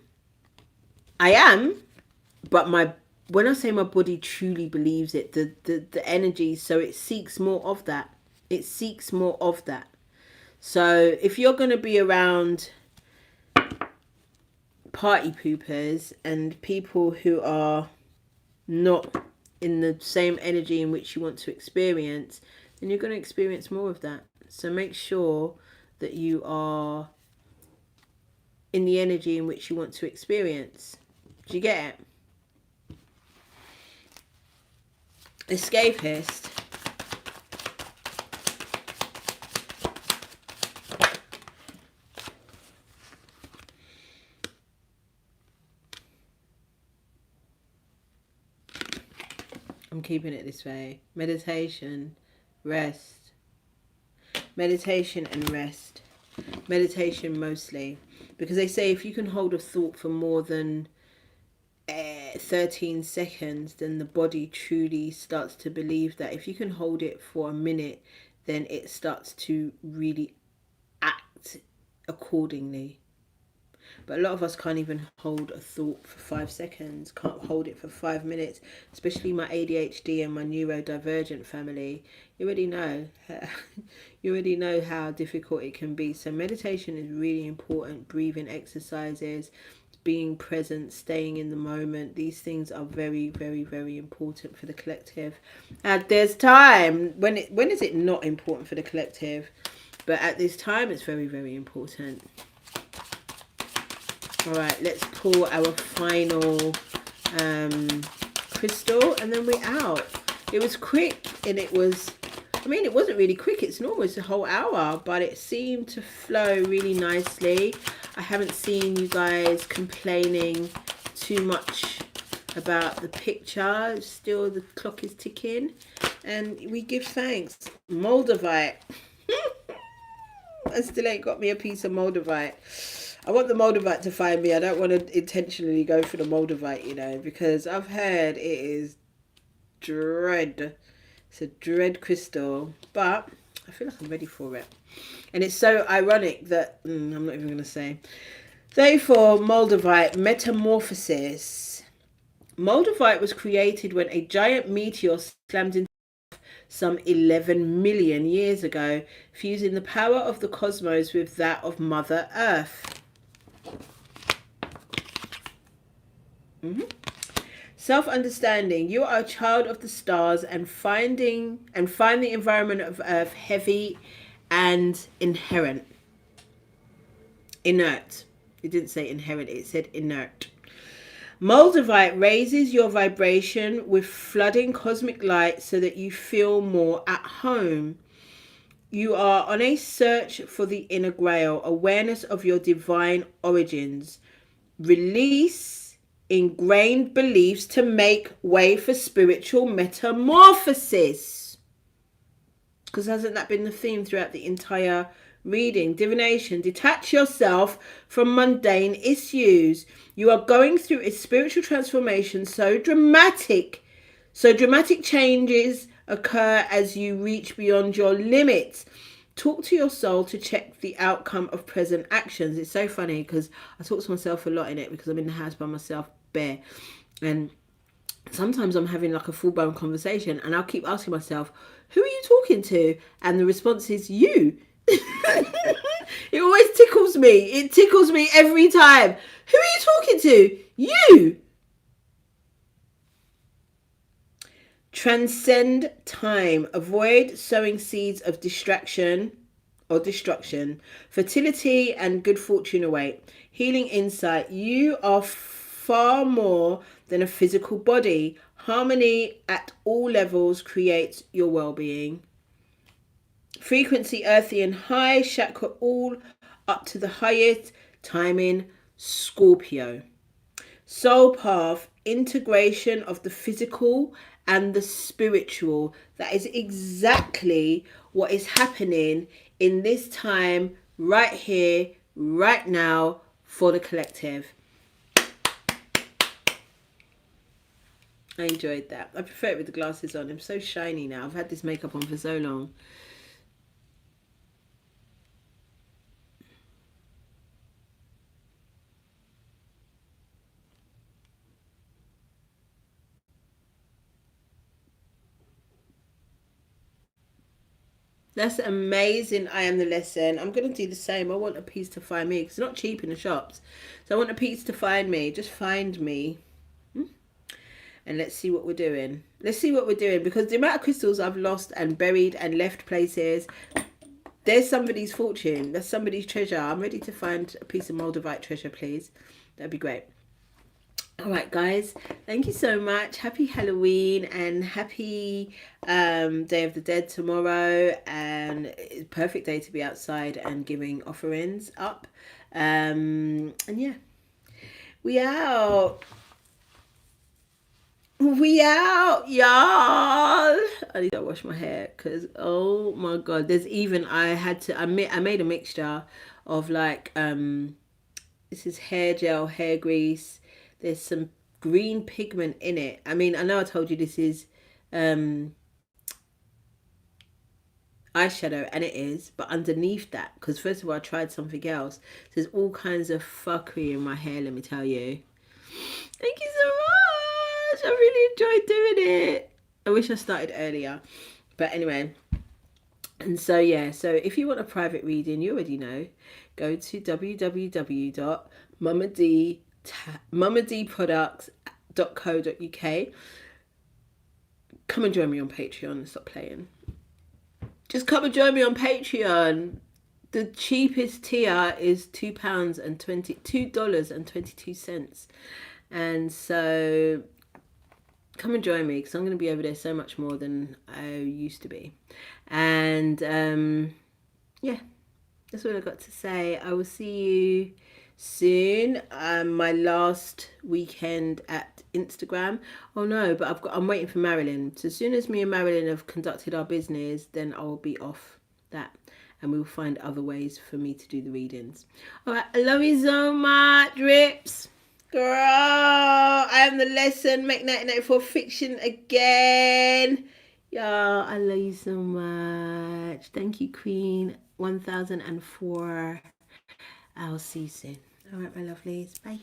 but when I say my body truly believes it, the energy, so it seeks more of that. It seeks more of that. So if you're going to be around party poopers and people who are not in the same energy in which you want to experience, then you're going to experience more of that. So make sure that you are in the energy in which you want to experience. Do you get it? Escapist. I'm keeping it this way. Meditation, rest. Meditation and rest. Meditation mostly. Because they say if you can hold a thought for more than 13 seconds, then the body truly starts to believe that. If you can hold it for a minute, then it starts to really act accordingly. But a lot of us can't even hold a thought for 5 seconds, can't hold it for 5 minutes, especially my ADHD and my neurodivergent family. You already know. You already know how difficult it can be. So meditation is really important. Breathing exercises, being present, staying in the moment. These things are very, very, very important for the collective. And there's time when is it not important for the collective? But at this time, it's very, very important. All right, let's pull our final crystal, and then we're out. It was quick, and it wasn't really quick. It's almost a whole hour, but it seemed to flow really nicely. I haven't seen you guys complaining too much about the picture. Still, the clock is ticking, and we give thanks. Moldavite. I still ain't got me a piece of Moldavite. I want the Moldavite to find me. I don't want to intentionally go for the Moldavite, because I've heard it is dread. It's a dread crystal, but I feel like I'm ready for it. And it's so ironic that I'm not even going to say. Therefore, Moldavite, metamorphosis. Moldavite was created when a giant meteor slammed into some 11 million years ago, fusing the power of the cosmos with that of Mother Earth. Self-understanding. You are a child of the stars and find the environment of Earth heavy and inherent. Inert. It didn't say inherent, it said inert. Moldavite raises your vibration with flooding cosmic light so that you feel more at home. You are on a search for the inner grail, awareness of your divine origins. Release ingrained beliefs to make way for spiritual metamorphosis. Because hasn't that been the theme throughout the entire reading? Divination. Detach yourself from mundane issues. You are going through a spiritual transformation so dramatic changes occur as you reach beyond your limits. Talk to your soul to check the outcome of present actions. It's so funny because I talk to myself a lot in it because I'm in the house by myself, bare, and sometimes I'm having like a full-blown conversation and I'll keep asking myself, who are you talking to? And the response is you. It always tickles me. It tickles me every time. Who are you talking to? You. Transcend time. Avoid sowing seeds of distraction or destruction. Fertility and good fortune await. Healing insight. You are far more than a physical body. Harmony at all levels creates your well-being. Frequency earthy and high. Chakra all up to the highest. Timing Scorpio. Soul path. Integration of the physical and the spiritual. That is exactly what is happening in this time, right here, right now, for the collective. I enjoyed that. I prefer it with the glasses on. I'm so shiny now. I've had this makeup on for so long. That's amazing. I am the lesson. I'm going to do the same. I want a piece to find me. It's not cheap in the shops. So I want a piece to find me. Just find me. And let's see what we're doing. Let's see what we're doing. Because the amount of crystals I've lost and buried and left places, there's somebody's fortune. There's somebody's treasure. I'm ready to find a piece of Moldavite treasure, please. That'd be great. All right, guys, thank you so much. Happy Halloween and happy Day of the Dead tomorrow, and perfect day to be outside and giving offerings up. And yeah, we out. We out, y'all. I need to wash my hair because oh my god, there's even I made a mixture of like this is hair gel, hair grease. There's some green pigment in it. I mean, I know I told you this is eyeshadow, and it is, but underneath that, because first of all I tried something else, there's all kinds of fuckery in my hair, let me tell you. Thank you so much. I really enjoyed doing it. I wish I started earlier, but anyway. And so yeah, so if you want a private reading, you already know, go to www.mamadproducts.co.uk. Come and join me on Patreon. Stop playing. Just come and join me on Patreon. The cheapest tier is $2.22, and so come and join me, because I'm going to be over there so much more than I used to be. And yeah, that's what I got to say. I will see you soon. My last weekend at Instagram. Oh no, but I'm waiting for Marilyn. So as soon as me and Marilyn have conducted our business, then I will be off that, and we will find other ways for me to do the readings. All right, I love you so much, Rips. Girl, I am the lesson. Make 1994 fiction again. Yeah, I love you so much. Thank you, Queen 1004. I'll see you soon. All right, my lovelies. Bye.